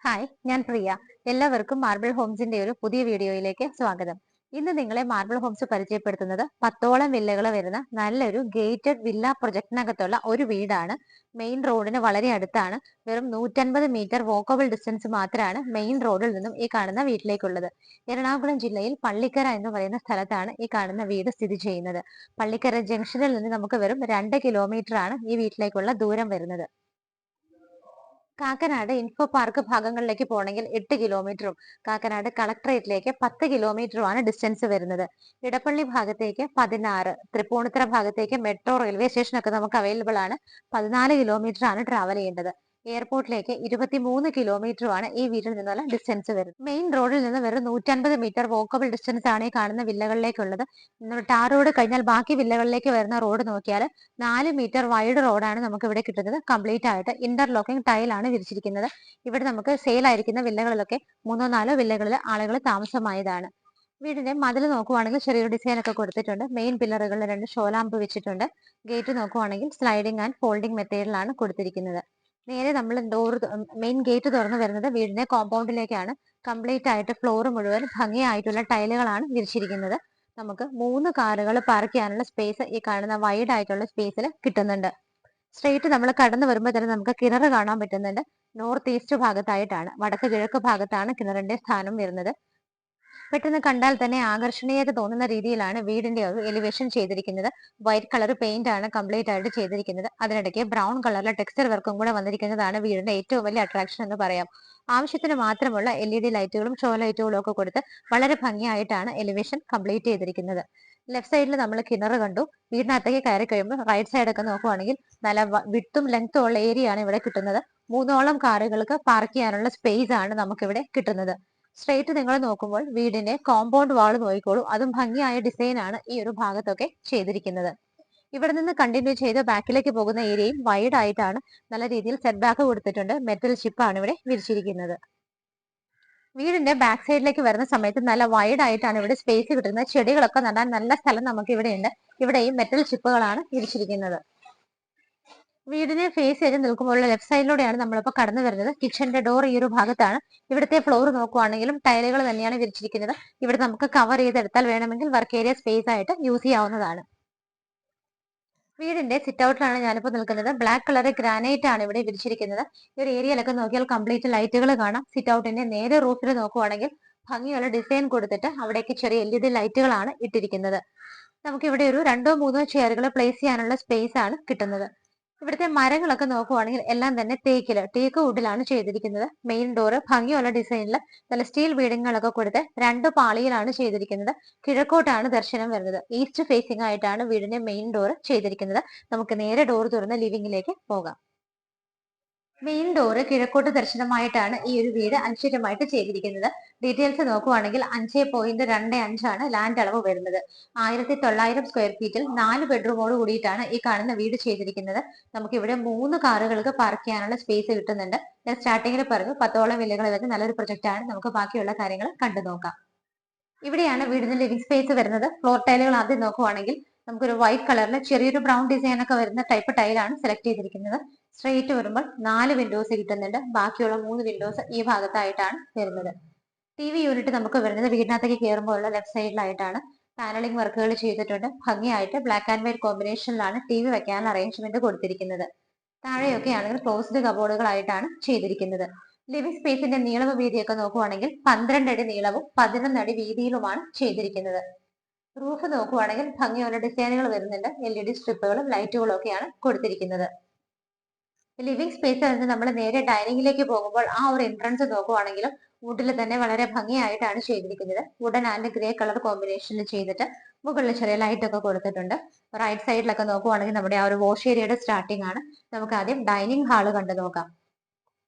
Hi, ഞാൻ പ്രിയ. എല്ലാവർക്കും marble ഹോംസിന്റെ ഒരു പുതിയ വീഡിയോയിലേക്ക് സ്വാഗതം. ഇന്ന് നിങ്ങളെ മാർബിൾ ഹോംസ് പരിചയപ്പെടുത്തുന്നത് 10ഓളം വില്ലകൾ വരുന്ന നല്ലൊരു ഗേറ്റഡ് വില്ല പ്രൊജക്ടിനകത്തുള്ള ഒരു വീടാണ്. മെയിൻ റോഡിന് വളരെ അടുത്താണ്. വെറും 150 മീറ്റർ വോക്കബിൾ ഡിസ്റ്റൻസ് മാത്രമാണ് മെയിൻ റോഡിൽ നിന്നും ഈ കാണുന്ന വീട്ടിലേക്കുള്ളത്. എറണാകുളം ജില്ലയിൽ പള്ളിക്കര എന്ന് പറയുന്ന സ്ഥലത്താണ് ഈ കാണുന്ന വീട് സ്ഥിതി ചെയ്യുന്നത്. പള്ളിക്കര ജംഗ്ഷനിൽ നിന്ന് നമുക്ക് വെറും 2 കിലോമീറ്റർ ആണ് ഈ വീട്ടിലേക്കുള്ള ദൂരം വരുന്നത്. കാക്കനാട് ഇൻഫോ പാർക്ക് ഭാഗങ്ങളിലേക്ക് പോകണമെങ്കിൽ 8 കിലോമീറ്ററും കാക്കനാട് കളക്ടറേറ്റിലേക്ക് 10 കിലോമീറ്ററുമാണ് ഡിസ്റ്റൻസ് വരുന്നത്. ഇടപ്പള്ളി ഭാഗത്തേക്ക് 16, തൃപ്പൂണിത്തുറ ഭാഗത്തേക്ക് മെട്രോ റെയിൽവേ സ്റ്റേഷനൊക്കെ നമുക്ക് അവൈലബിൾ ആണ്. 14 കിലോമീറ്റർ ആണ് ട്രാവൽ ചെയ്യേണ്ടത്. എയർപോർട്ടിലേക്ക് 23 കിലോമീറ്ററുമാണ് ഈ വീട്ടിൽ നിന്നുള്ള ഡിസ്റ്റൻസ് വരുന്നത്. മെയിൻ റോഡിൽ നിന്ന് വെറും 150 മീറ്റർ വോക്കബിൾ ഡിസ്റ്റൻസ് ആണ് ഈ കാണുന്ന വില്ലകളിലേക്കുള്ളത്. ടാർ റോഡ് കഴിഞ്ഞാൽ ബാക്കി വില്ലകളിലേക്ക് വരുന്ന റോഡ് നോക്കിയാൽ 4 മീറ്റർ വൈഡ് റോഡാണ് നമുക്ക് ഇവിടെ കിട്ടുന്നത്. കംപ്ലീറ്റ് ആയിട്ട് ഇന്റർലോക്കിംഗ് ടൈലാണ് വിരിച്ചിരിക്കുന്നത്. ഇവിടെ നമുക്ക് സെയിൽ ആയിരിക്കുന്ന വില്ലകളിലൊക്കെ 3-4 വില്ലകളിൽ ആളുകൾ താമസമായതാണ്. വീടിന്റെ മതിൽ നോക്കുവാണെങ്കിൽ ചെറിയൊരു ഡിസൈൻ ഒക്കെ കൊടുത്തിട്ടുണ്ട്. മെയിൻ പില്ലറുകളിൽ 2 ഷോലാമ്പ് വെച്ചിട്ടുണ്ട്. ഗേറ്റ് നോക്കുവാണെങ്കിൽ സ്ലൈഡിംഗ് ആൻഡ് ഫോൾഡിംഗ് മെത്തേഡിലാണ് കൊടുത്തിരിക്കുന്നത്. നേരെ നമ്മൾ മെയിൻ ഗേറ്റ് തുറന്നു വരുന്നത് വീടിന്റെ കോമ്പൗണ്ടിലേക്കാണ്. കംപ്ലീറ്റ് ആയിട്ട് ഫ്ലോർ മുഴുവൻ ഭംഗിയായിട്ടുള്ള ടൈലുകളാണ് വിരിച്ചിരിക്കുന്നത്. നമുക്ക് 3 കാറുകൾ പാർക്ക് ചെയ്യാനുള്ള സ്പേസ് ഈ കാണുന്ന വൈഡ് ആയിട്ടുള്ള സ്പേസിൽ കിട്ടുന്നുണ്ട്. സ്ട്രെയിറ്റ് നമ്മൾ കടന്നു വരുമ്പോൾ തന്നെ നമുക്ക് കിണർ കാണാൻ പറ്റുന്നുണ്ട്. നോർത്ത് ഈസ്റ്റ് ഭാഗത്തായിട്ടാണ്, വടക്ക് കിഴക്ക് ഭാഗത്താണ് കിണറിന്റെ സ്ഥാനം വരുന്നത്. പെട്ടെന്ന് കണ്ടാൽ തന്നെ ആകർഷണീയത തോന്നുന്ന രീതിയിലാണ് വീടിന്റെ ഒരു എലിവേഷൻ ചെയ്തിരിക്കുന്നത്. വൈറ്റ് കളർ പെയിന്റ് ആണ് കംപ്ലീറ്റ് ആയിട്ട് ചെയ്തിരിക്കുന്നത്. അതിനിടയ്ക്ക് ബ്രൗൺ കളറിലെ ടെക്സ്ചർ വർക്കും കൂടെ വന്നിരിക്കുന്നതാണ് വീടിന്റെ ഏറ്റവും വലിയ അട്രാക്ഷൻ എന്ന് പറയാം. ആവശ്യത്തിന് മാത്രമുള്ള LED ലൈറ്റുകളും ഷോ ലൈറ്റുകളും ഒക്കെ കൊടുത്ത് വളരെ ഭംഗിയായിട്ടാണ് എലിവേഷൻ കംപ്ലീറ്റ് ചെയ്തിരിക്കുന്നത്. ലെഫ്റ്റ് സൈഡിൽ നമ്മൾ കിണർ കണ്ടു. വീടിനകത്തേക്ക് കയറി കഴിയുമ്പോൾ റൈറ്റ് സൈഡ് ഒക്കെ നോക്കുവാണെങ്കിൽ നല്ല വിട്ടും ലെങ്ത്തും ഉള്ള ഏരിയ ആണ് ഇവിടെ കിട്ടുന്നത്. 3ഓളം കാറുകൾക്ക് പാർക്ക് ചെയ്യാനുള്ള സ്പേസ് ആണ് നമുക്കിവിടെ കിട്ടുന്നത്. സ്ട്രെയിറ്റ് നിങ്ങൾ നോക്കുമ്പോൾ വീടിന്റെ കോമ്പൗണ്ട് വാൾ നോക്കിക്കോളൂ. അതും ഭംഗിയായ ഡിസൈൻ ആണ് ഈ ഒരു ഭാഗത്തൊക്കെ ചെയ്തിരിക്കുന്നത്. ഇവിടെ നിന്ന് കണ്ടിന്യൂ ചെയ്ത് ബാക്കിലേക്ക് പോകുന്ന ഏരിയയും വൈഡ് ആയിട്ടാണ്. നല്ല രീതിയിൽ സെറ്റ് ബാക്ക് കൊടുത്തിട്ടുണ്ട്. മെറ്റൽ ഷിപ്പാണ് ഇവിടെ വിരിച്ചിരിക്കുന്നത്. വീടിന്റെ ബാക്ക് സൈഡിലേക്ക് വരുന്ന സമയത്ത് നല്ല വൈഡ് ആയിട്ടാണ് ഇവിടെ സ്പേസ് കിട്ടുന്നത്. ചെടികളൊക്കെ നടാൻ നല്ല സ്ഥലം നമുക്ക് ഇവിടെ ഉണ്ട്. ഇവിടെയും മെറ്റൽ ഷിപ്പുകളാണ് വിരിച്ചിരിക്കുന്നത്. വീടിനെ ഫേസ് ചെയ്ത് നിൽക്കുമ്പോൾ ലെഫ്റ്റ് സൈഡിലൂടെയാണ് നമ്മളിപ്പോൾ കടന്നു വരുന്നത്. കിച്ചന്റെ ഡോർ ഈ ഒരു ഭാഗത്താണ്. ഇവിടുത്തെ ഫ്ലോർ നോക്കുവാണെങ്കിലും ടൈലുകൾ തന്നെയാണ് വിരിച്ചിരിക്കുന്നത്. ഇവിടെ നമുക്ക് കവർ ചെയ്തെടുത്താൽ വേണമെങ്കിൽ വർക്ക് ഏരിയ സ്പേസ് ആയിട്ട് യൂസ് ചെയ്യാവുന്നതാണ്. വീടിന്റെ സിറ്റ് ഔട്ടിലാണ് ഞാനിപ്പോൾ നിൽക്കുന്നത്. ബ്ലാക്ക് കളർ ഗ്രാനൈറ്റ് ആണ് ഇവിടെ വിരിച്ചിരിക്കുന്നത്. ഈ ഒരു ഏരിയയിലൊക്കെ നോക്കിയാൽ കംപ്ലീറ്റ് ലൈറ്റുകൾ കാണാം. സിറ്റ് ഔട്ടിന്റെ നേരെ റൂഫിൽ നോക്കുവാണെങ്കിൽ ഭംഗിയുള്ള ഡിസൈൻ കൊടുത്തിട്ട് അവിടേക്ക് ചെറിയ LED ലൈറ്റുകളാണ് ഇട്ടിരിക്കുന്നത്. നമുക്ക് ഇവിടെ ഒരു 2-3 ചെയറുകൾ പ്ലേസ് ചെയ്യാനുള്ള സ്പേസ് ആണ് കിട്ടുന്നത്. ഇവിടുത്തെ മരങ്ങളൊക്കെ നോക്കുവാണെങ്കിൽ എല്ലാം തന്നെ ടീക്ക് വുഡിലാണ് ചെയ്തിരിക്കുന്നത്. മെയിൻ ഡോറ് ഭംഗിയുള്ള ഡിസൈനിൽ നല്ല സ്റ്റീൽ ബീഡിങ്ങുകളൊക്കെ കൊടുത്ത് 2 പാളിയിലാണ് ചെയ്തിരിക്കുന്നത്. കിഴക്കോട്ടാണ് ദർശനം വരുന്നത്. ഈസ്റ്റ് ഫേസിംഗ് ആയിട്ടാണ് വീടിന്റെ മെയിൻ ഡോറ് ചെയ്തിരിക്കുന്നത്. നമുക്ക് നേരെ ഡോർ തുറന്ന് ലിവിംഗിലേക്ക് പോകാം. മെയിൻ ഡോറ് കിഴക്കോട്ട് ദർശനമായിട്ടാണ് ഈ ഒരു വീട് അനുചിതമായിട്ട് ചെയ്തിരിക്കുന്നത്. ഡീറ്റെയിൽസ് നോക്കുവാണെങ്കിൽ 5.25 ആണ് ലാൻഡ് അളവ് വരുന്നത്. 1900 സ്ക്വയർ ഫീറ്റിൽ 4 ബെഡ്റൂമോട് കൂടിയിട്ടാണ് ഈ കാണുന്ന വീട് ചെയ്തിരിക്കുന്നത്. നമുക്ക് ഇവിടെ 3 കാറുകൾക്ക് പാർക്ക് ചെയ്യാനുള്ള സ്പേസ് കിട്ടുന്നുണ്ട്. ഞാൻ സ്റ്റാർട്ടിങ്ങിൽ പറഞ്ഞു 10ഓളം വില്ലകൾ വരുന്ന നല്ലൊരു പ്രൊജക്ട് ആണ്. നമുക്ക് ബാക്കിയുള്ള കാര്യങ്ങൾ കണ്ടു നോക്കാം. ഇവിടെയാണ് വീടിന്റെ ലിവിംഗ് സ്പേസ് വരുന്നത്. ഫ്ലോർ ടൈലുകൾ ആദ്യം നോക്കുവാണെങ്കിൽ നമുക്കൊരു വൈറ്റ് കളറിൽ ചെറിയൊരു ബ്രൗൺ ഡിസൈൻ ഒക്കെ വരുന്ന ടൈപ്പ് ടൈലാണ് സെലക്ട് ചെയ്തിരിക്കുന്നത്. സ്ട്രെയിറ്റ് വരുമ്പോൾ 4 വിൻഡോസ് കിട്ടുന്നുണ്ട്. ബാക്കിയുള്ള 3 വിൻഡോസ് ഈ ഭാഗത്തായിട്ടാണ് വരുന്നത്. TV യൂണിറ്റ് നമുക്ക് വരുന്നത് വീടിനകത്തേക്ക് കയറുമ്പോൾ ഉള്ള ലെഫ്റ്റ് സൈഡിലായിട്ടാണ്. പാനലിംഗ് വർക്കുകൾ ചെയ്തിട്ടുണ്ട്. ഭംഗിയായിട്ട് ബ്ലാക്ക് ആൻഡ് വൈറ്റ് കോമ്പിനേഷനിലാണ് TV വെക്കാനുള്ള അറേഞ്ച്മെന്റ് കൊടുത്തിരിക്കുന്നത്. താഴെയൊക്കെ ആണെങ്കിൽ ക്ലോസ്ഡ് കബോർഡുകളായിട്ടാണ് ചെയ്തിരിക്കുന്നത്. ലിവിംഗ് സ്പേസിന്റെ നീളവും വീതിയൊക്കെ നോക്കുവാണെങ്കിൽ 12 അടി നീളവും 11 അടി വീതിയിലുമാണ് ചെയ്തിരിക്കുന്നത്. റൂഫ് നോക്കുവാണെങ്കിൽ ഭംഗിയുള്ള ഡിസൈനുകൾ വരുന്നുണ്ട്. LED സ്ട്രിപ്പുകളും ലൈറ്റുകളും ഒക്കെയാണ് കൊടുത്തിരിക്കുന്നത്. ലിവിംഗ് സ്പേസ് നിന്ന് നമ്മൾ നേരെ ഡൈനിങ്ങിലേക്ക് പോകുമ്പോൾ ആ ഒരു എൻട്രൻസ് നോക്കുവാണെങ്കിലും വുഡിൽ തന്നെ വളരെ ഭംഗിയായിട്ടാണ് ചെയ്തിരിക്കുന്നത്. വുഡൻ ആൻഡ് ഗ്രേ കളർ കോമ്പിനേഷനിൽ ചെയ്തിട്ട് മുകളിൽ ചെറിയ ലൈറ്റ് ഒക്കെ കൊടുത്തിട്ടുണ്ട്. റൈറ്റ് സൈഡിലൊക്കെ നോക്കുവാണെങ്കിൽ നമ്മുടെ ആ ഒരു വാഷ് ഏരിയയുടെ സ്റ്റാർട്ടിംഗ് ആണ്. നമുക്ക് ആദ്യം ഡൈനിങ് ഹാള് കണ്ടു നോക്കാം.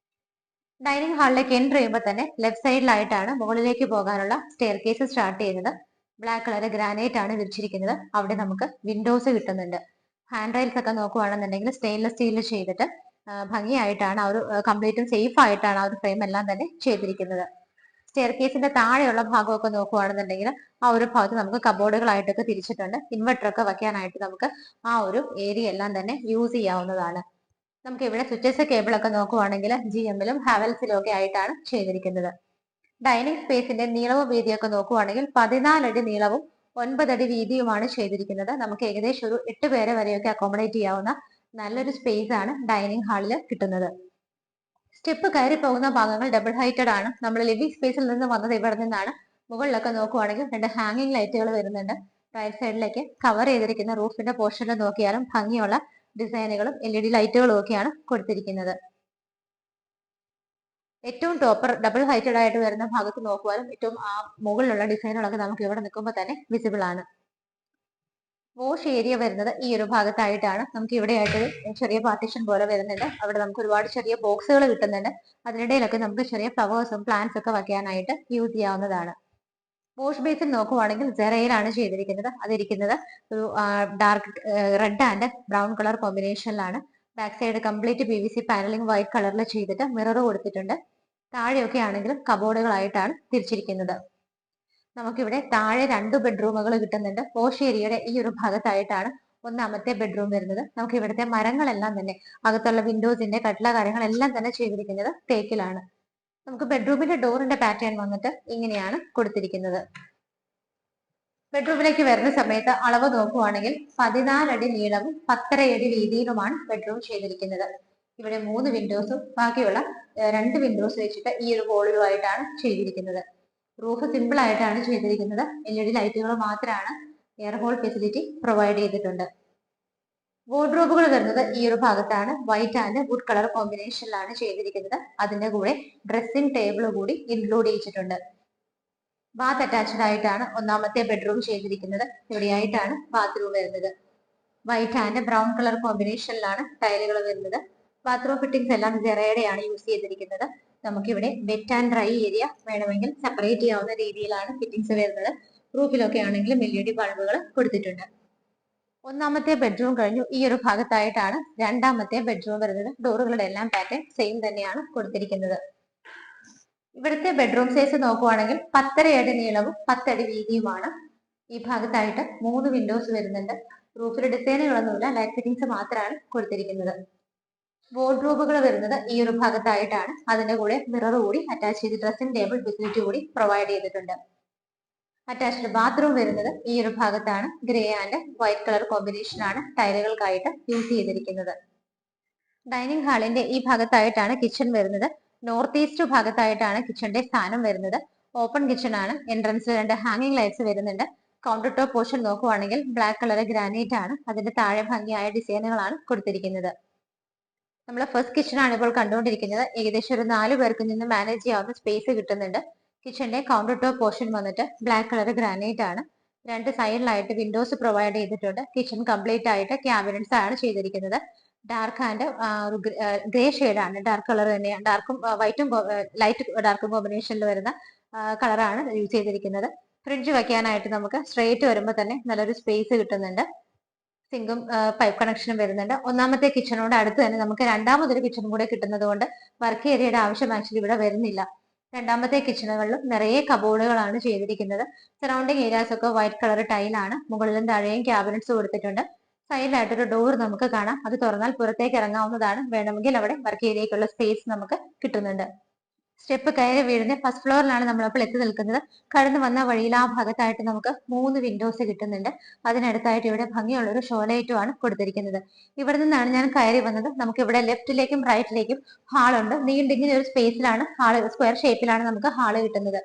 ഡൈനിങ് ഹാളിലേക്ക് എൻട്രി ചെയ്യുമ്പോൾ തന്നെ ലെഫ്റ്റ് സൈഡിലായിട്ടാണ് മുകളിലേക്ക് പോകാനുള്ള സ്റ്റെയർ കേസ് സ്റ്റാർട്ട് ചെയ്യുന്നത്. ബ്ലാക്ക് കളർ ഗ്രാനൈറ്റ് ആണ് വിരിച്ചിരിക്കുന്നത്. അവിടെ നമുക്ക് വിൻഡോസ് കിട്ടുന്നുണ്ട്. ഹാൻഡ് റൈൽസ് ഒക്കെ നോക്കുവാണെന്നുണ്ടെങ്കിൽ സ്റ്റെയിൻലെസ് സ്റ്റീലിൽ ചെയ്തിട്ട് ഭംഗിയായിട്ടാണ് ആ ഒരു കംപ്ലീറ്റും സേഫ് ആയിട്ടാണ് ആ ഒരു ഫ്രെയിം എല്ലാം തന്നെ ചെയ്തിരിക്കുന്നത്. സ്റ്റെയർ കേസിന്റെ താഴെയുള്ള ഭാഗമൊക്കെ നോക്കുവാണെന്നുണ്ടെങ്കിൽ ആ ഒരു ഭാഗത്ത് നമുക്ക് കബോർഡുകളായിട്ടൊക്കെ തിരിച്ചിട്ടുണ്ട്. ഇൻവെർട്ടർ ഒക്കെ വെക്കാനായിട്ട് നമുക്ക് ആ ഒരു ഏരിയ എല്ലാം തന്നെ യൂസ് ചെയ്യാവുന്നതാണ്. നമുക്ക് ഇവിടെ സ്വിച്ചസ് കേബിൾ ഒക്കെ നോക്കുവാണെങ്കിൽ GM-ലും ഹാവൽസിലും ഒക്കെ ആയിട്ടാണ് ചെയ്തിരിക്കുന്നത്. ഡൈനിങ് സ്പേസിന്റെ നീളവും വീതിയൊക്കെ നോക്കുവാണെങ്കിൽ 14 അടി നീളവും 9 അടി വീതിയുമാണ് ചെയ്തിരിക്കുന്നത്. നമുക്ക് ഏകദേശം ഒരു 8 പേരെ വരെയൊക്കെ അക്കോമഡേറ്റ് ചെയ്യാവുന്ന നല്ലൊരു സ്പേസ് ആണ് ഡൈനിങ് ഹാളിൽ കിട്ടുന്നത്. സ്റ്റെപ്പ് കയറി പോകുന്ന ഭാഗങ്ങൾ ഡബിൾ ഹൈറ്റഡ് ആണ്. നമ്മൾ ലിവിംഗ് സ്പേസിൽ നിന്ന് വന്നത് ഇവിടെ നിന്നാണ്. മുകളിലൊക്കെ നോക്കുവാണെങ്കിൽ 2 ഹാങ്ങിങ് ലൈറ്റുകൾ വരുന്നുണ്ട്. റൈറ്റ് സൈഡിലേക്ക് കവർ ചെയ്തിരിക്കുന്ന റൂഫിന്റെ പോർഷനിൽ നോക്കിയാലും ഭംഗിയുള്ള ഡിസൈനുകളും LED ലൈറ്റുകളും ഒക്കെയാണ് കൊടുത്തിരിക്കുന്നത്. ഏറ്റവും ടോപ്പർ ഡബിൾ ഹൈറ്റഡ് ആയിട്ട് വരുന്ന ഭാഗത്ത് നോക്കുവാനും ഏറ്റവും ആ മുകളിലുള്ള ഡിസൈനുകളൊക്കെ നമുക്ക് ഇവിടെ നിൽക്കുമ്പോൾ തന്നെ വിസിബിൾ ആണ്. വാഷ് ഏരിയ വരുന്നത് ഈ ഒരു ഭാഗത്തായിട്ടാണ്. നമുക്ക് ഇവിടെ ആയിട്ട് ചെറിയ പാർട്ടീഷൻ പോലെ വരുന്നുണ്ട്. അവിടെ നമുക്ക് ഒരുപാട് ചെറിയ ബോക്സുകൾ കിട്ടുന്നുണ്ട്. അതിനിടയിലൊക്കെ നമുക്ക് ചെറിയ ഫ്ലവേഴ്സും പ്ലാന്റ്സ് ഒക്കെ വെക്കാനായിട്ട് യൂസ് ചെയ്യാവുന്നതാണ്. വാഷ് ബേസിൻ നോക്കുവാണെങ്കിൽ ജെറയിലാണ് ചെയ്തിരിക്കുന്നത്. അതിരിക്കുന്നത് ഒരു dark red and brown colour കോമ്പിനേഷനിലാണ്. Back side complete PVC panelling white കളറിൽ ചെയ്തിട്ട് മിറർ കൊടുത്തിട്ടുണ്ട്. താഴെയൊക്കെ ആണെങ്കിലും കബോർഡുകളായിട്ടാണ് തിരിച്ചിരിക്കുന്നത്. നമുക്കിവിടെ താഴെ 2 ബെഡ്റൂമുകൾ കിട്ടുന്നുണ്ട്. വാഷ് ഏരിയയുടെ ഈ ഒരു ഭാഗത്തായിട്ടാണ് ഒന്നാമത്തെ ബെഡ്റൂം വരുന്നത്. നമുക്ക് ഇവിടുത്തെ മരങ്ങളെല്ലാം തന്നെ അകത്തുള്ള വിൻഡോസിന്റെ കട്ടില കാര്യങ്ങളെല്ലാം തന്നെ ചെയ്തിരിക്കുന്നത് തേക്കിലാണ്. നമുക്ക് ബെഡ്റൂമിന്റെ ഡോറിന്റെ പാറ്റേൺ വന്നിട്ട് ഇങ്ങനെയാണ് കൊടുത്തിരിക്കുന്നത്. ബെഡ്റൂമിലേക്ക് വരുന്ന സമയത്ത് അളവ് നോക്കുവാണെങ്കിൽ 14 അടി നീളവും 10.5 അടി വീതിയിലുമാണ് ബെഡ്റൂം ചെയ്തിരിക്കുന്നത്. ഇവിടെ 3 വിൻഡോസും ബാക്കിയുള്ള 2 വിൻഡോസ് വെച്ചിട്ട് ഈ ഒരു വോളിലുമായിട്ടാണ് ചെയ്തിരിക്കുന്നത്. റൂഫ് സിമ്പിൾ ആയിട്ടാണ് ചെയ്തിരിക്കുന്നത്. LED ലൈറ്റുകൾ മാത്രമാണ്. എയർ ഹോൾ ഫെസിലിറ്റി പ്രൊവൈഡ് ചെയ്തിട്ടുണ്ട്. വാർഡ്രോബുകൾ വരുന്നത് ഈ ഒരു ഭാഗത്താണ്. വൈറ്റ് ആൻഡ് വുഡ് കളർ കോമ്പിനേഷനിലാണ് ചെയ്തിരിക്കുന്നത്. അതിന്റെ കൂടെ ഡ്രസ്സിംഗ് ടേബിൾ കൂടി ഇൻക്ലൂഡ് ചെയ്തിട്ടുണ്ട്. ബാത്ത് അറ്റാച്ച്ഡ് ആയിട്ടാണ് ഒന്നാമത്തെ ബെഡ്റൂം ചെയ്തിരിക്കുന്നത്. ഇവിടെയായിട്ടാണ് ബാത്റൂം വരുന്നത്. വൈറ്റ് ആൻഡ് ബ്രൗൺ കളർ കോമ്പിനേഷനിലാണ് ടൈലുകൾ വരുന്നത്. ബാത്റൂം ഫിറ്റിംഗ്സ് എല്ലാം ജെറയുടെയാണ് യൂസ് ചെയ്തിരിക്കുന്നത്. നമുക്കിവിടെ വെറ്റ് ആൻഡ് ഡ്രൈ ഏരിയ വേണമെങ്കിൽ സെപ്പറേറ്റ് ചെയ്യാവുന്ന രീതിയിലാണ് ഫിറ്റിംഗ്സ് വരുന്നത്. റൂഫിലൊക്കെ ആണെങ്കിലും LED ബൾബുകൾ കൊടുത്തിട്ടുണ്ട്. ഒന്നാമത്തെ ബെഡ്റൂം കഴിഞ്ഞു. ഈ ഒരു ഭാഗത്തായിട്ടാണ് രണ്ടാമത്തെ ബെഡ്റൂം വരുന്നത്. ഡോറുകളുടെ എല്ലാം പാറ്റേൺ സെയിം തന്നെയാണ് കൊടുത്തിരിക്കുന്നത്. ഇവിടുത്തെ ബെഡ്റൂം സൈസ് നോക്കുവാണെങ്കിൽ 10.5 അടി നീളവും 10 അടി വീതിയുമാണ്. ഈ ഭാഗത്തായിട്ട് 3 വിൻഡോസ് വരുന്നുണ്ട്. റൂഫിൽ ഡിസൈനുകളൊന്നുമില്ല, ലൈറ്റ് ഫിറ്റിംഗ്സ് മാത്രമാണ് കൊടുത്തിരിക്കുന്നത്. വാർഡ്രോബുകൾ വരുന്നത് ഈ ഒരു ഭാഗത്തായിട്ടാണ്. അതിന്റെ കൂടെ മിറർ കൂടി അറ്റാച്ച് ചെയ്ത് ഡ്രസ്സിംഗ് ടേബിൾ ഫെസിലിറ്റി കൂടി പ്രൊവൈഡ് ചെയ്തിട്ടുണ്ട്. അറ്റാച്ച്ഡ് ബാത്റൂം വരുന്നത് ഈ ഒരു ഭാഗത്താണ്. Grey and white colour combination ആണ് ടൈലുകൾക്കായിട്ട് യൂസ് ചെയ്തിരിക്കുന്നത്. ഡൈനിങ് ഹാളിന്റെ ഈ ഭാഗത്തായിട്ടാണ് കിച്ചൺ വരുന്നത്. നോർത്ത് ഈസ്റ്റ് ഭാഗത്തായിട്ടാണ് കിച്ചന്റെ സ്ഥാനം വരുന്നത്. ഓപ്പൺ കിച്ചൺ ആണ്. എൻട്രൻസിൽ 2 ഹാങ്ങിങ് ലൈറ്റ്സ് വരുന്നുണ്ട്. കൗണ്ടർ ടോപ്പ് പോർഷൻ നോക്കുവാണെങ്കിൽ ബ്ലാക്ക് കളർ ഗ്രാനൈറ്റ് ആണ്. അതിന്റെ താഴെ ഭംഗിയായ ഡിസൈനുകളാണ് കൊടുത്തിരിക്കുന്നത്. നമ്മൾ ഫസ്റ്റ് കിച്ചൺ ആണ് ഇപ്പോൾ കണ്ടുകൊണ്ടിരിക്കുന്നത്. ഏകദേശം ഒരു 4 പേർക്ക് നിന്ന് മാനേജ് ചെയ്യാവുന്ന സ്പേസ് കിട്ടുന്നുണ്ട്. കിച്ചന്റെ കൗണ്ടർ ടോപ്പ് പോർഷൻ വന്നിട്ട് ബ്ലാക്ക് കളർ ഗ്രാനൈറ്റ് ആണ്. 2 സൈഡിലായിട്ട് വിൻഡോസ് പ്രൊവൈഡ് ചെയ്തിട്ടുണ്ട്. കിച്ചൺ കംപ്ലീറ്റ് ആയിട്ട് ക്യാബിനറ്റ്സ് ആണ് ചെയ്തിരിക്കുന്നത്. ഡാർക്ക് ആൻഡ് ഗ്രേ ഷെയ്ഡ് ആണ്. ഡാർക്ക് കളർ തന്നെയാണ്. ഡാർക്കും വൈറ്റും ലൈറ്റ് ഡാർക്കും കോമ്പിനേഷനിൽ വരുന്ന കളറാണ് യൂസ് ചെയ്തിരിക്കുന്നത്. ഫ്രിഡ്ജ് വെക്കാനായിട്ട് നമുക്ക് സ്ട്രേറ്റ് വരുമ്പോൾ തന്നെ നല്ലൊരു സ്പേസ് കിട്ടുന്നുണ്ട്. സിങ്കും പൈപ്പ് കണക്ഷനും വരുന്നുണ്ട്. ഒന്നാമത്തെ കിച്ചണോട് അടുത്ത് തന്നെ നമുക്ക് രണ്ടാമതൊരു കിച്ചണും കൂടെ കിട്ടുന്നത് കൊണ്ട് വർക്ക് ഏരിയയുടെ ആവശ്യം ആക്ച്വലി ഇവിടെ വരുന്നില്ല. രണ്ടാമത്തെ കിച്ചണുകളിലും നിറയെ കബോർഡുകളാണ് ചെയ്തിരിക്കുന്നത്. സറൗണ്ടിങ് ഏരിയാസ് ഒക്കെ വൈറ്റ് കളർ ടൈലാണ്. മുകളിലും താഴെയും ക്യാബിനറ്റ്സ് കൊടുത്തിട്ടുണ്ട്. സൈഡിലായിട്ടൊരു ഡോർ നമുക്ക് കാണാം. അത് തുറന്നാൽ പുറത്തേക്ക് ഇറങ്ങാവുന്നതാണ്. വേണമെങ്കിൽ അവിടെ വർക്ക് ഏരിയയ്ക്കുള്ള സ്പേസ് നമുക്ക് കിട്ടുന്നുണ്ട്. സ്റ്റെപ്പ് കയറി വീടിന്റെ ഫസ്റ്റ് ഫ്ലോറിലാണ് നമ്മളപ്പോൾ എത്തി നിൽക്കുന്നത്. കടന്നു വന്ന വഴിയിൽ ആ ഭാഗത്തായിട്ട് നമുക്ക് 3 വിൻഡോസ് കിട്ടുന്നുണ്ട്. അതിനടുത്തായിട്ട് ഇവിടെ ഭംഗിയുള്ള ഒരു ഷോലൈറ്റുമാണ് കൊടുത്തിരിക്കുന്നത്. ഇവിടെ നിന്നാണ് ഞാൻ കയറി വന്നത്. നമുക്ക് ഇവിടെ ലെഫ്റ്റിലേക്കും റൈറ്റിലേക്കും ഹാളുണ്ട്. നീണ്ടിങ്ങനെ ഒരു സ്പേസിലാണ് ഹാള്, സ്ക്വയർ ഷേപ്പിലാണ് നമുക്ക് ഹാള് കിട്ടുന്നത്.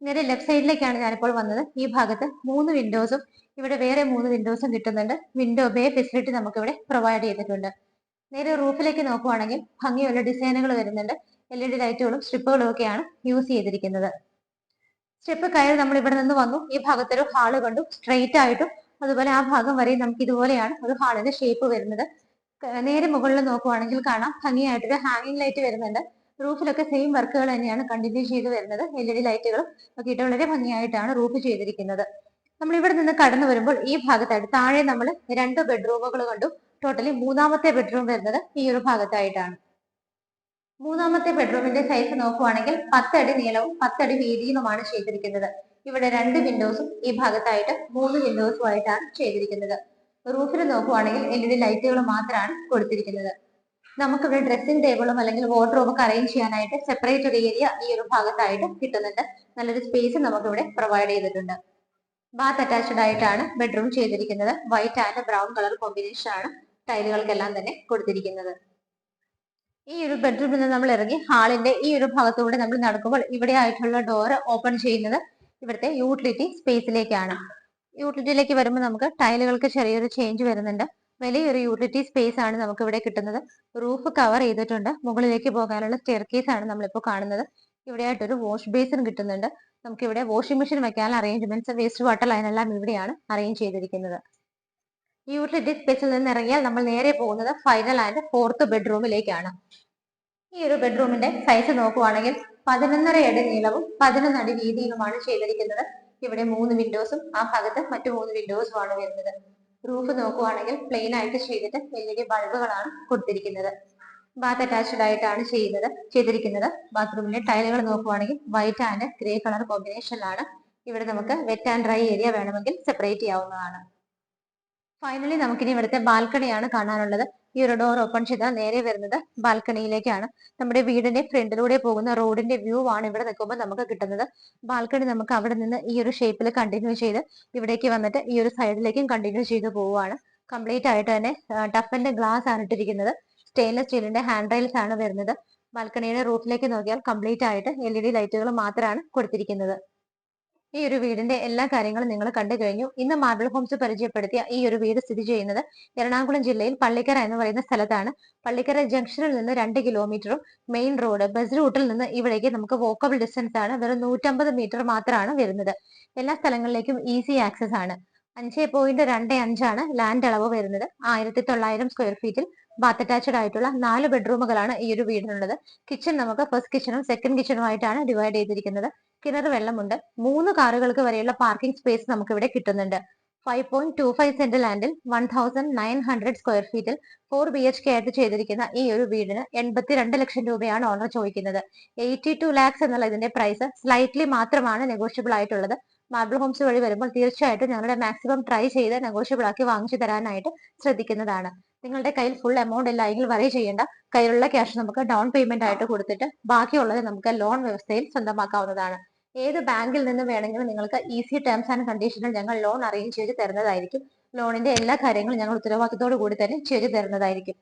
നേരെ ലെഫ്റ്റ് സൈഡിലേക്കാണ് ഞാനിപ്പോൾ വന്നത്. ഈ ഭാഗത്ത് 3 വിൻഡോസും ഇവിടെ വേറെ 3 വിൻഡോസും കിട്ടുന്നുണ്ട്. വിൻഡോ ബേ ഫെസിലിറ്റി നമുക്ക് ഇവിടെ പ്രൊവൈഡ് ചെയ്തിട്ടുണ്ട്. നേരെ റൂഫിലേക്ക് നോക്കുവാണെങ്കിൽ ഭംഗിയുള്ള ഡിസൈനുകൾ വരുന്നുണ്ട്. LED ലൈറ്റുകളും സ്ട്രിപ്പുകളും ഒക്കെയാണ് യൂസ് ചെയ്തിരിക്കുന്നത്. സ്റ്റെപ്പ് കയറി നമ്മൾ ഇവിടെ നിന്ന് വന്നു. ഈ ഭാഗത്തൊരു ഹാള് കണ്ടു, സ്ട്രെയിറ്റ് ആയിട്ടും അതുപോലെ ആ ഭാഗം വരെ നമുക്ക് ഇതുപോലെയാണ് ഒരു ഹാളിന്റെ ഷേപ്പ് വരുന്നത്. നേരെ മുകളിൽ നോക്കുവാണെങ്കിൽ കാണാം ഭംഗിയായിട്ടൊരു ഹാങ്ങിങ് ലൈറ്റ് വരുന്നുണ്ട്. റൂഫിലൊക്കെ സെയിം വർക്കുകൾ തന്നെയാണ് കണ്ടിന്യൂ ചെയ്ത് വരുന്നത്. LED ലൈറ്റുകളും ഒക്കെ ഇട്ട് വളരെ ഭംഗിയായിട്ടാണ് റൂഫ് ചെയ്തിരിക്കുന്നത്. നമ്മൾ ഇവിടെ നിന്ന് കടന്നു വരുമ്പോൾ ഈ ഭാഗത്തായിട്ട് താഴെ നമ്മൾ 2 ബെഡ്റൂമുകൾ കണ്ടു. ടോട്ടലി മൂന്നാമത്തെ ബെഡ്റൂം വരുന്നത് ഈ ഒരു ഭാഗത്തായിട്ടാണ്. മൂന്നാമത്തെ ബെഡ്റൂമിന്റെ സൈസ് നോക്കുവാണെങ്കിൽ 10 അടി നീളവും 10 അടി വീതിയുമാണ് ചെയ്തിരിക്കുന്നത്. ഇവിടെ 2 വിൻഡോസും ഈ ഭാഗത്തായിട്ട് 3 വിൻഡോസും ആയിട്ടാണ് ചെയ്തിരിക്കുന്നത്. റൂഫിൽ നോക്കുവാണെങ്കിൽ LED ലൈറ്റുകൾ മാത്രമാണ് കൊടുത്തിരിക്കുന്നത്. നമുക്കിവിടെ ഡ്രസ്സിംഗ് ടേബിളും അല്ലെങ്കിൽ വാർഡ്രോബും ഒക്കെ അറേഞ്ച് ചെയ്യാനായിട്ട് സെപ്പറേറ്റ് ഒരു ഏരിയ ഈ ഒരു ഭാഗത്തായിട്ട് കിട്ടുന്നുണ്ട്. നല്ലൊരു സ്പേസ് നമുക്കിവിടെ പ്രൊവൈഡ് ചെയ്തിട്ടുണ്ട്. ബാത്ത് അറ്റാച്ച്ഡ് ആയിട്ടാണ് ബെഡ്റൂം ചെയ്തിരിക്കുന്നത്. White and brown colour combination ആണ് ടൈലുകൾക്കെല്ലാം തന്നെ കൊടുത്തിരിക്കുന്നത്. ഈ ഒരു ബെഡ്റൂമിൽ നിന്ന് നമ്മൾ ഇറങ്ങി ഹാളിന്റെ ഈ ഒരു ഭാഗത്തൂടെ നമ്മൾ നടക്കുമ്പോൾ ഇവിടെ ആയിട്ടുള്ള ഡോറ് ഓപ്പൺ ചെയ്യുന്നത് ഇവിടുത്തെ യൂട്ടിലിറ്റി സ്പേസിലേക്കാണ്. യൂട്ടിലിറ്റിയിലേക്ക് വരുമ്പോൾ നമുക്ക് ടൈലുകൾക്ക് ചെറിയൊരു ചേഞ്ച് വരുന്നുണ്ട്. വലിയൊരു യൂട്ടിലിറ്റി സ്പേസ് ആണ് നമുക്ക് ഇവിടെ കിട്ടുന്നത്. റൂഫ് കവർ ചെയ്തിട്ടുണ്ട്. മുകളിലേക്ക് പോകാനുള്ള സ്റ്റെയർകേസ് ആണ് നമ്മളിപ്പോൾ കാണുന്നത്. ഇവിടെയായിട്ടൊരു വാഷ് ബേസിൻ കിട്ടുന്നുണ്ട്. നമുക്ക് ഇവിടെ വാഷിംഗ് മെഷീൻ വെക്കാനുള്ള അറേഞ്ച്മെന്റ്സ്, വേസ്റ്റ് വാട്ടർ ലൈൻ എല്ലാം ഇവിടെയാണ് അറേഞ്ച് ചെയ്തിരിക്കുന്നത്. യൂട്ടിലിറ്റി സ്പേസിൽ നിന്ന് ഇറങ്ങിയാൽ നമ്മൾ നേരെ പോകുന്നത് ഫൈനൽ ആൻഡ് 4th ബെഡ്റൂമിലേക്കാണ്. ഈ ഒരു ബെഡ്റൂമിന്റെ സൈസ് നോക്കുവാണെങ്കിൽ 11.5 അടി നീളവും 11 അടി വീതിയിലുമാണ് ചെയ്തിരിക്കുന്നത്. ഇവിടെ 3 വിൻഡോസും ആ ഭാഗത്ത് മറ്റു 3 വിൻഡോസും ആണ് വരുന്നത്. റൂഫ് നോക്കുവാണെങ്കിൽ പ്ലെയിൻ ആയിട്ട് ചെയ്തിട്ട് LED ബൾബുകളാണ് കൊടുത്തിരിക്കുന്നത്. ബാത്ത് അറ്റാച്ച്ഡ് ആയിട്ടാണ് ചെയ്തിരിക്കുന്നത്. ബാത്റൂമിലെ ടൈലുകൾ നോക്കുവാണെങ്കിൽ വൈറ്റ് ആൻഡ് ഗ്രേ കളർ കോമ്പിനേഷനിലാണ്. ഇവിടെ നമുക്ക് വെറ്റ് ആൻഡ് ഡ്രൈ ഏരിയ വേണമെങ്കിൽ സെപ്പറേറ്റ് ചെയ്യാവുന്നതാണ്. ഫൈനലി നമുക്കിനി ഇവിടുത്തെ ബാൽക്കണിയാണ് കാണാനുള്ളത്. ഈ ഒരു ഡോർ ഓപ്പൺ ചെയ്താൽ നേരെ വരുന്നത് ബാൽക്കണിയിലേക്കാണ്. നമ്മുടെ വീടിന്റെ ഫ്രണ്ടിലൂടെ പോകുന്ന റോഡിന്റെ വ്യൂ ആണ് ഇവിടെ നിൽക്കുമ്പോൾ നമുക്ക് കിട്ടുന്നത്. ബാൽക്കണി നമുക്ക് അവിടെ നിന്ന് ഈ ഒരു ഷേപ്പിൽ കണ്ടിന്യൂ ചെയ്ത് ഇവിടേക്ക് വന്നിട്ട് ഈ ഒരു സൈഡിലേക്കും കണ്ടിന്യൂ ചെയ്ത് പോവുകയാണ്. കംപ്ലീറ്റ് ആയിട്ട് തന്നെ ടഫിന്റെ ഗ്ലാസ് ആണ് ഇട്ടിരിക്കുന്നത്. സ്റ്റെയിൻലെസ് സ്റ്റീലിന്റെ ഹാൻഡ് റെയിൽസ് ആണ് വരുന്നത്. ബാൽക്കണിയുടെ റൂഫിലേക്ക് നോക്കിയാൽ കംപ്ലീറ്റ് ആയിട്ട് LED ലൈറ്റുകൾ മാത്രമാണ് കൊടുത്തിരിക്കുന്നത്. ഈ ഒരു വീടിന്റെ എല്ലാ കാര്യങ്ങളും നിങ്ങൾ കണ്ടു കഴിഞ്ഞു. ഇന്ന് മാർബിൾ ഹോംസ് പരിചയപ്പെടുത്തിയ ഈ ഒരു വീട് സ്ഥിതി ചെയ്യുന്നത് എറണാകുളം ജില്ലയിൽ പള്ളിക്കര എന്ന് പറയുന്ന സ്ഥലത്താണ്. പള്ളിക്കര ജംഗ്ഷനിൽ നിന്ന് 2 കിലോമീറ്ററും മെയിൻ റോഡ് ബസ് റൂട്ടിൽ നിന്ന് ഇവിടേക്ക് നമുക്ക് വോക്കബിൾ ഡിസ്റ്റൻസ് ആണ്. വെറും 150 മീറ്റർ മാത്രമാണ് വരുന്നത്. എല്ലാ സ്ഥലങ്ങളിലേക്കും ഈസി ആക്സസ് ആണ്. 5.25 ആണ് ലാൻഡ് അളവ് വരുന്നത്. 1900 സ്ക്വയർ ഫീറ്റിൽ ബാത്ത് അറ്റാച്ച്ഡ് ആയിട്ടുള്ള 4 ബെഡ്റൂമുകളാണ് ഈ ഒരു വീടിനുള്ളത്. കിച്ചൺ നമുക്ക് ഫസ്റ്റ് കിച്ചണും സെക്കൻഡ് കിച്ചണും ആയിട്ടാണ് ഡിവൈഡ് ചെയ്തിരിക്കുന്നത്. കിണർ വെള്ളമുണ്ട്. 3 കാറുകൾക്ക് വരെയുള്ള പാർക്കിംഗ് സ്പേസ് നമുക്ക് ഇവിടെ കിട്ടുന്നുണ്ട്. 5.25 സെന്റ് ലാൻഡിൽ 1900 സ്ക്വയർ ഫീറ്റിൽ 4 BHK ആയിട്ട് ചെയ്തിരിക്കുന്ന ഈ ഒരു വീടിന് 82 ലക്ഷം രൂപയാണ് ഓണർ ചോദിക്കുന്നത്. 82 ലാക്സ് എന്നുള്ള ഇതിന്റെ പ്രൈസ് സ്ലൈറ്റ്ലി മാത്രമാണ് നെഗോഷ്യബിൾ ആയിട്ടുള്ളത്. മാർബിൾ ഹോംസ് വഴി വരുമ്പോൾ തീർച്ചയായിട്ടും ഞങ്ങളുടെ മാക്സിമം ട്രൈ ചെയ്ത് നെഗോഷ്യബിൾ ആക്കി വാങ്ങിച്ചു തരാനായിട്ട് ശ്രദ്ധിക്കുന്നതാണ്. നിങ്ങളുടെ കയ്യിൽ ഫുൾ എമൗണ്ട് ഇല്ല എങ്കിൽ വറി ചെയ്യേണ്ട. കയ്യിലുള്ള ക്യാഷ് നമുക്ക് ഡൗൺ പേയ്മെന്റ് ആയിട്ട് കൊടുത്തിട്ട് ബാക്കിയുള്ളത് നമുക്ക് ലോൺ വ്യവസ്ഥയിൽ സ്വന്തമാക്കാവുന്നതാണ്. ഏത് ബാങ്കിൽ നിന്ന് വേണമെങ്കിലും നിങ്ങൾക്ക് ഈസി ടേംസ് ആൻഡ് കണ്ടീഷനിൽ ഞങ്ങൾ ലോൺ അറേഞ്ച് ചെയ്ത് തരുന്നതായിരിക്കും. ലോണിന്റെ എല്ലാ കാര്യങ്ങളും ഞങ്ങൾ ഉത്തരവാദിത്തത്തോടു കൂടി തന്നെ ചെയ്തു തരുന്നതായിരിക്കും.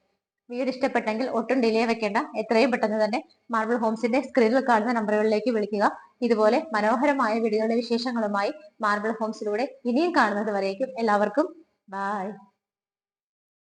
വീട് ഇഷ്ടപ്പെട്ടെങ്കിൽ ഒട്ടും ഡിലേ വെക്കേണ്ട. എത്രയും പെട്ടെന്ന് തന്നെ മാർബിൾ ഹോംസിന്റെ സ്ക്രീനിൽ കാണുന്ന നമ്പറുകളിലേക്ക് വിളിക്കുക. ഇതുപോലെ മനോഹരമായ വീടുകളുടെ വിശേഷങ്ങളുമായി മാർബിൾ ഹോംസിലൂടെ ഇനിയും കാണുന്നത് വരേക്കും എല്ലാവർക്കും ബൈ.